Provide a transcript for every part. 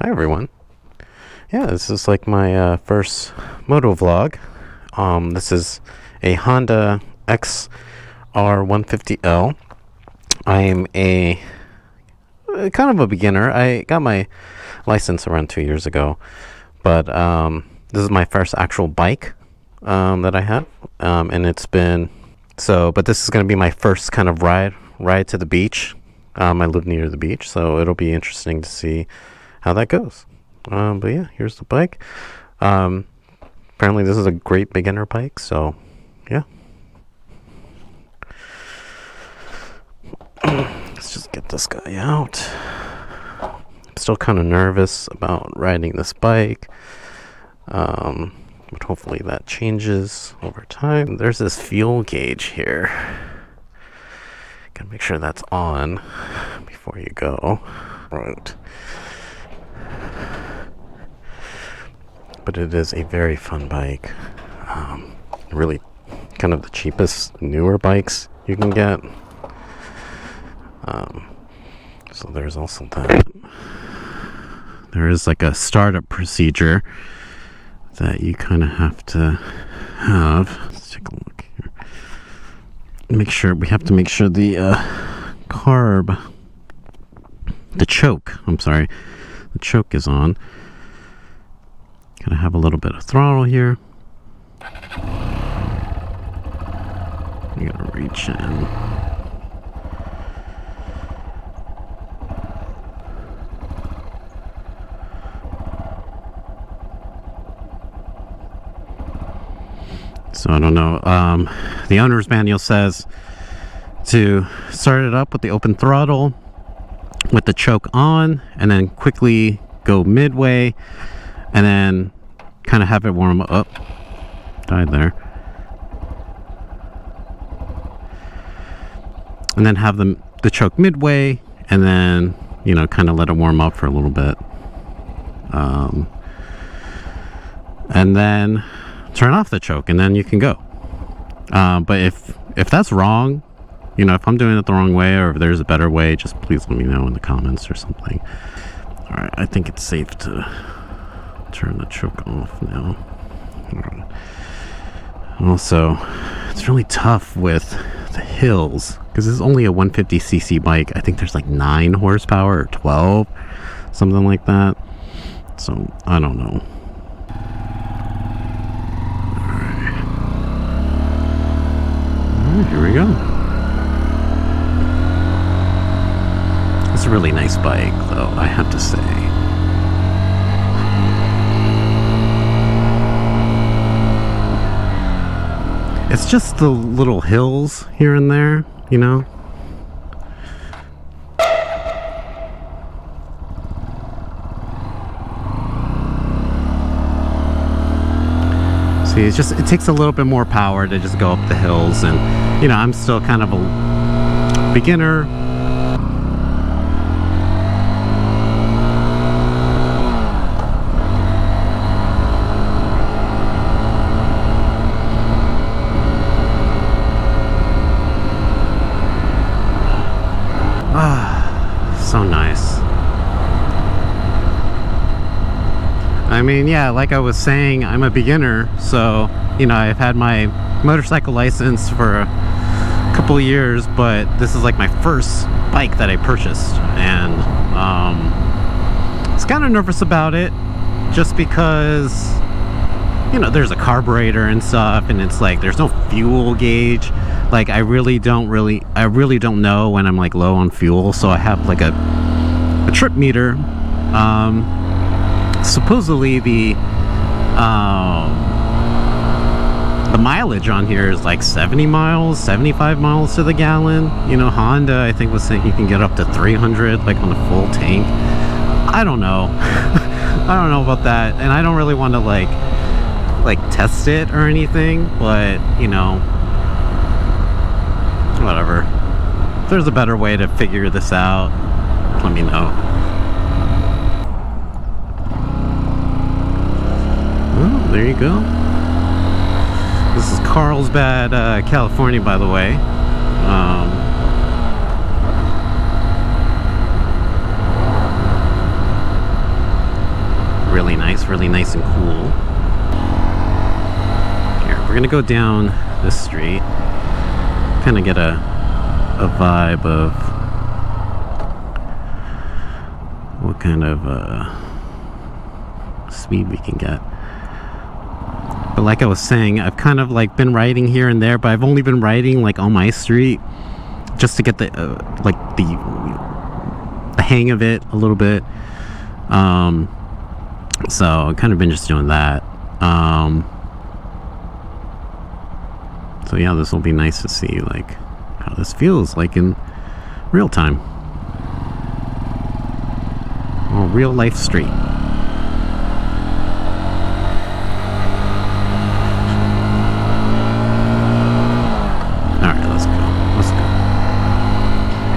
Hi everyone. Yeah, this is like my first moto vlog. This is a Honda XR150L. I am a kind of a beginner. I got my license around 2 years ago, but this is my first actual bike that I have, and it's been But this is going to be my first kind of ride to the beach. I live near the beach, so it'll be interesting to see how that goes. But yeah, here's the bike. Apparently this is a great beginner bike, so yeah. Let's just get this guy out. I'm still kind of nervous about riding this bike, but hopefully that changes over time. There's this fuel gauge here. Gotta make sure that's on before you go. Right. But it is a very fun bike. Really kind of the cheapest, newer bikes you can get. So there's also that. There is like a startup procedure that you kind of have to have. Let's take a look here. We have to make sure the the choke is on. Gotta have a little bit of throttle here. You gotta reach in. So I don't know. The owner's manual says to start it up with the open throttle with the choke on, and then quickly go midway, and then kind of have it warm up. Died there. And then have the choke midway, and then, kind of let it warm up for a little bit. And then turn off the choke, and then you can go. But if that's wrong, if I'm doing it the wrong way, or if there's a better way, just please let me know in the comments or something. Alright, I think it's safe to turn the choke off now. Right. Also, it's really tough with the hills, because this is only a 150cc bike. I think there's like 9 horsepower or 12, something like that. So, I don't know. Alright, here we go. It's a really nice bike, though, I have to say. It's just the little hills here and there, See, it takes a little bit more power to just go up the hills, and, I'm still kind of a beginner. So nice. I mean, yeah, like I was saying, I'm a beginner, so, I've had my motorcycle license for a couple of years, but this is like my first bike that I purchased, and I was kind of nervous about it, just because, there's a carburetor and stuff, and it's like there's no fuel gauge. Like, I really don't know when I'm like low on fuel, so I have like a trip meter. Supposedly the mileage on here is like 70 miles, 75 miles to the gallon. Honda, I think, was saying you can get up to 300, like on a full tank. I don't know. I don't know about that, and I don't really want to like test it or anything, but whatever. If there's a better way to figure this out, let me know. Oh, there you go. This is Carlsbad, California, by the way. really nice and cool. Here, we're gonna go down this street, kind of get a vibe of what kind of speed we can get. But like I was saying, I've kind of like been riding here and there, but I've only been riding like on my street just to get the like the hang of it a little bit. So I've kind of been just doing that. So yeah, this will be nice to see like how this feels like in real time. Oh, real life street. Alright, let's go.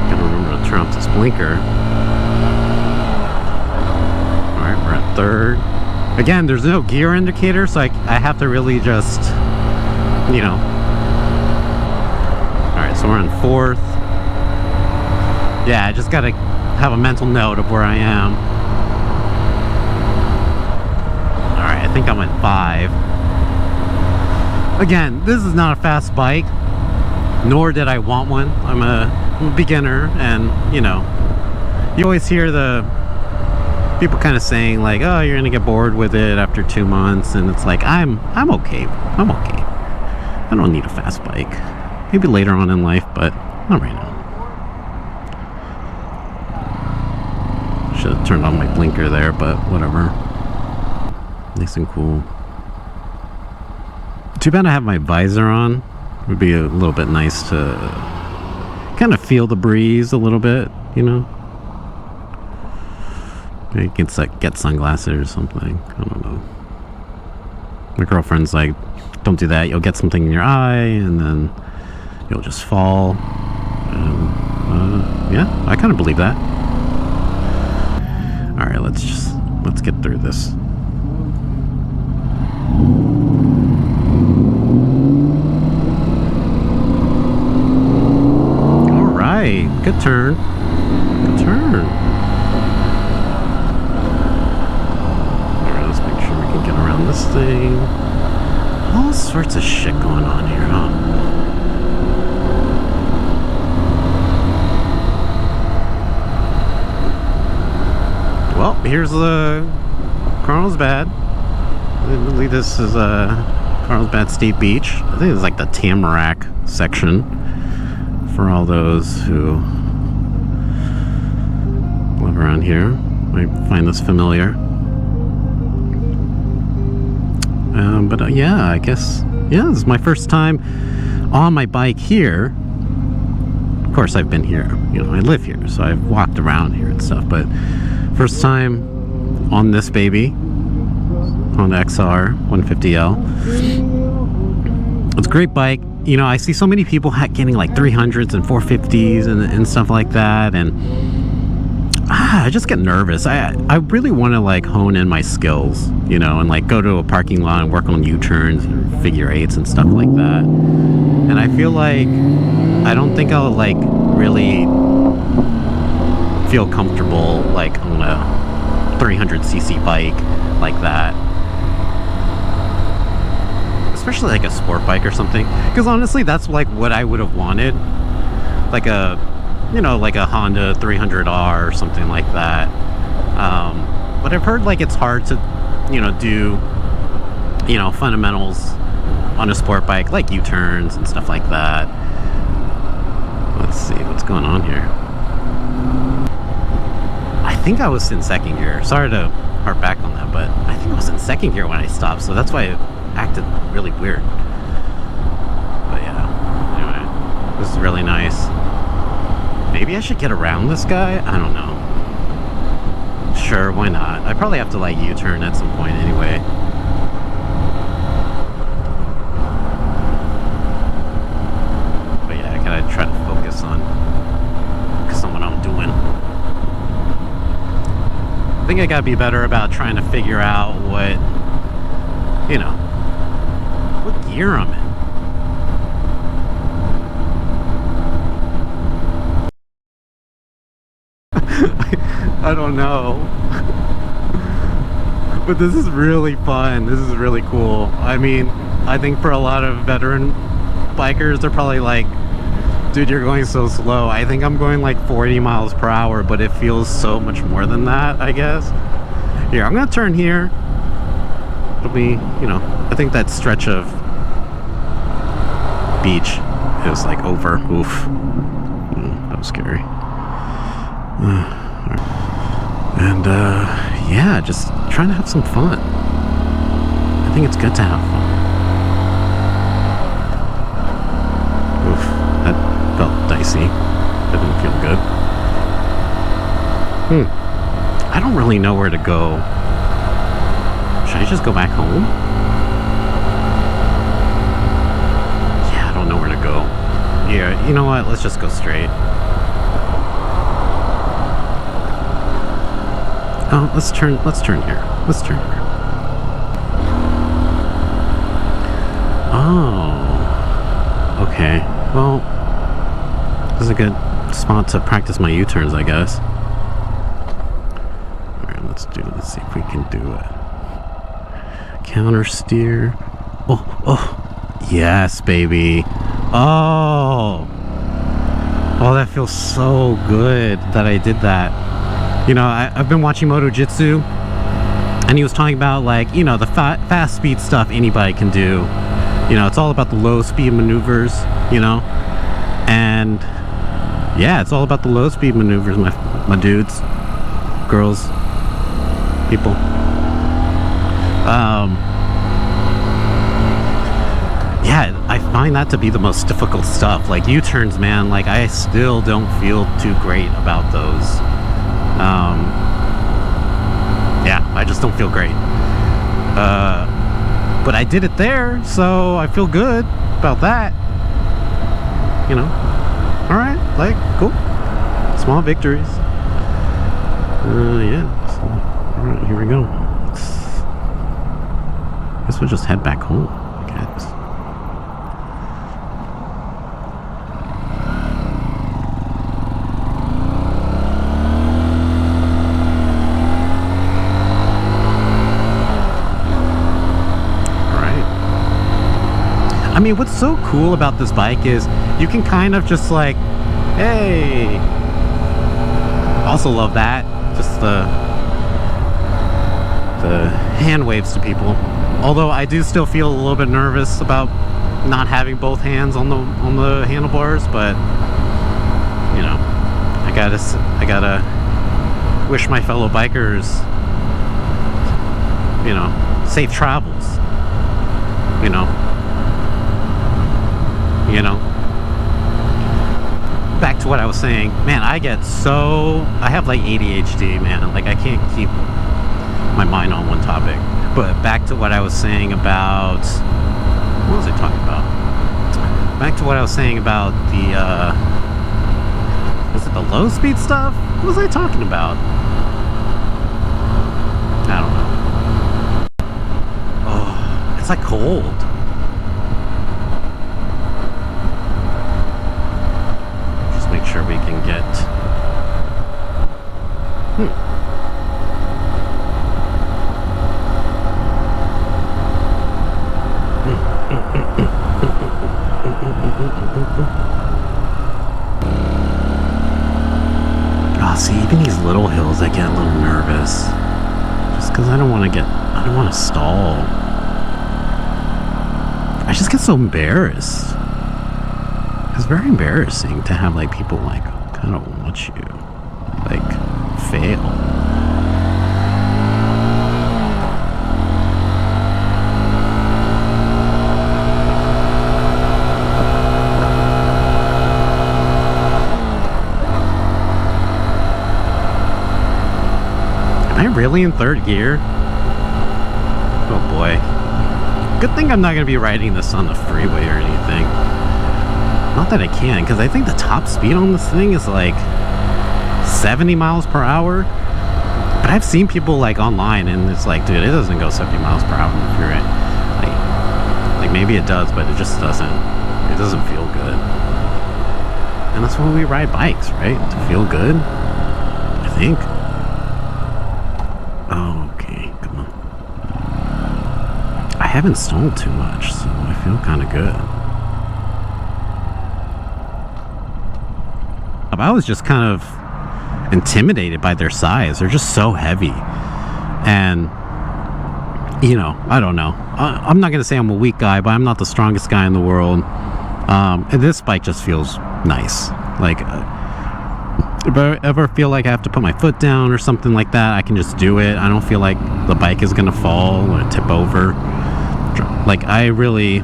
Gotta remember to turn off this blinker. Alright, we're at third. Again, there's no gear indicator, so I have to really just, you know. Alright, so we're on fourth. Yeah, I just gotta have a mental note of where I am. Alright, I think I'm at 5. Again, this is not a fast bike, nor did I want one. I'm a beginner, and you know, you always hear the people kind of saying like, oh, you're gonna get bored with it after 2 months, and it's like, I'm okay. I don't need a fast bike. Maybe later on in life, but not right now. Should have turned on my blinker there, but whatever. Nice and cool. Too bad I have my visor on. It would be a little bit nice to kind of feel the breeze a little bit, you know? Maybe get sunglasses or something. I don't know. My girlfriend's like, don't do that. You'll get something in your eye, and then you'll just fall. And, yeah, I kind of believe that. All right, let's get through this. All right, good turn. Good turn. All right, let's make sure we can get around this thing. All sorts of shit going on here, huh? Well, here's the Carlsbad. I believe this is Carlsbad State Beach. I think it's like the Tamarack section for all those who live around here. Might find this familiar. But yeah, I guess, yeah, this is my first time on my bike here. Of course, I've been here, you know, I live here, so I've walked around here and stuff, but first time on this baby, on the XR150L. It's a great bike. You know, I see so many people getting like 300s and 450s and stuff like that, and I just get nervous. I really want to like hone in my skills, you know, and like go to a parking lot and work on U-turns and figure eights and stuff like that. And I feel like I don't think I'll like really feel comfortable like on a 300cc bike like that, especially like a sport bike or something, because honestly that's like what I would have wanted, like a, you know, like a Honda 300R or something like that. But I've heard like it's hard to, you know, do, you know, fundamentals on a sport bike like U-turns and stuff like that. Let's see what's going on here. I think I was in second gear. Sorry to harp back on that, but I think I was in second gear when I stopped, so that's why it acted really weird. But yeah, anyway, this is really nice. Maybe I should get around this guy? I don't know. Sure, why not? I probably have to like U-turn at some point anyway. But yeah, I gotta try to focus on what I'm doing. I think I gotta be better about trying to figure out what, you know, what gear I'm in. I don't know. But this is really fun. This is really cool. I mean, I think for a lot of veteran bikers, they're probably like, dude, you're going so slow. I think I'm going like 40 miles per hour, but it feels so much more than that, I guess. Here, I'm gonna turn here. It'll be, you know, I think that stretch of beach is like over. Oof. That was scary. And yeah, just trying to have some fun. I think it's good to have fun. Oof, that felt dicey. That didn't feel good. I don't really know where to go. Should I just go back home? Yeah, I don't know where to go. Yeah, you know what? Let's just go straight. Oh, let's turn here. Let's turn here. Oh. Okay. Well, this is a good spot to practice my U-turns, I guess. Alright, let's see if we can do it. Counter steer. Oh, yes, baby. Oh, that feels so good that I did that. You know, I've been watching Moto Jitsu, and he was talking about, like, you know, the fast speed stuff anybody can do. You know, it's all about the low speed maneuvers, you know, and yeah, it's all about the low speed maneuvers, my dudes, girls, people. Yeah, I find that to be the most difficult stuff. Like U-turns, man, like I still don't feel too great about those. Yeah, I just don't feel great. But I did it there, so I feel good about that. You know, all right, like cool, small victories. Yeah. So, all right, here we go. I guess we'll just head back home, I guess. I mean, what's so cool about this bike is you can kind of just like, hey. Also love that, just the hand waves to people. Although I do still feel a little bit nervous about not having both hands on the handlebars, but you know, I gotta wish my fellow bikers, you know, safe travels. You know, back to what I was saying, man, I have like ADHD, man, like I can't keep my mind on one topic. But back to what I was saying about, what was I talking about? Back to what I was saying about the, was it the low speed stuff? What was I talking about? I don't know. Oh, it's like cold. Make sure we can get see, even these little hills I get a little nervous just because I don't want to stall. I just get so embarrassed. It's very embarrassing to have like people like kind of watch you like fail. Am I really in third gear? Oh boy. Good thing I'm not going to be riding this on the freeway or anything. Not that I can, because I think the top speed on this thing is like 70 miles per hour. But I've seen people like online, and it's like, dude, it doesn't go 70 miles per hour on the freeway. Like maybe it does, but it just doesn't. It doesn't feel good. And that's why we ride bikes, right? To feel good, I think. Oh, okay, come on. haven't stalled too much, so I feel kind of good. I was just kind of intimidated by their size. They're just so heavy. And, you know, I don't know. I'm not going to say I'm a weak guy, but I'm not the strongest guy in the world. And this bike just feels nice. Like, if I ever feel like I have to put my foot down or something like that, I can just do it. I don't feel like the bike is going to fall or tip over. Like, I really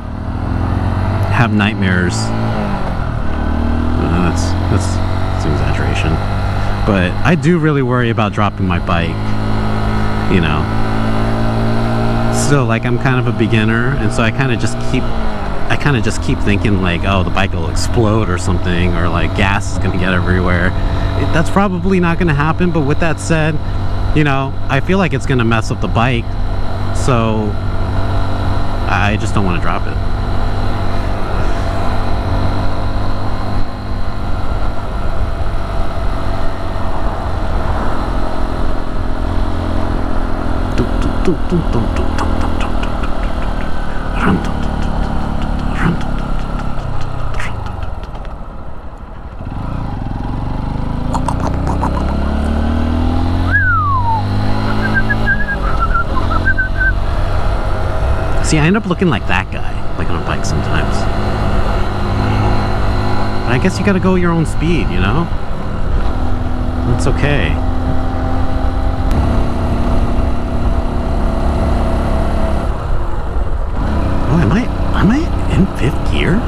have nightmares. That's an exaggeration. But I do really worry about dropping my bike, you know. So, like, I'm kind of a beginner, and so I kind of just keep thinking, like, oh, the bike will explode or something, or like gas is gonna get everywhere. That's probably not gonna happen, but with that said, you know, I feel like it's gonna mess up the bike, so I just don't want to drop it. See, I end up looking like that guy, like on a bike sometimes. But I guess you gotta go your own speed, you know? That's okay. Oh, am I in 5th gear?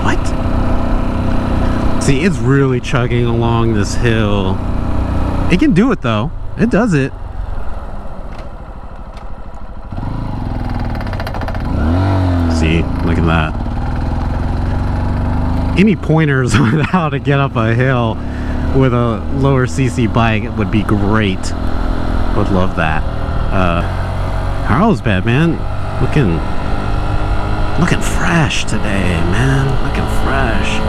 What? See, it's really chugging along this hill. It can do it though. It does it. See, look at that. Any pointers on how to get up a hill with a lower CC bike would be great. Would love that. Carlsbad, man, looking fresh today, man. Looking fresh.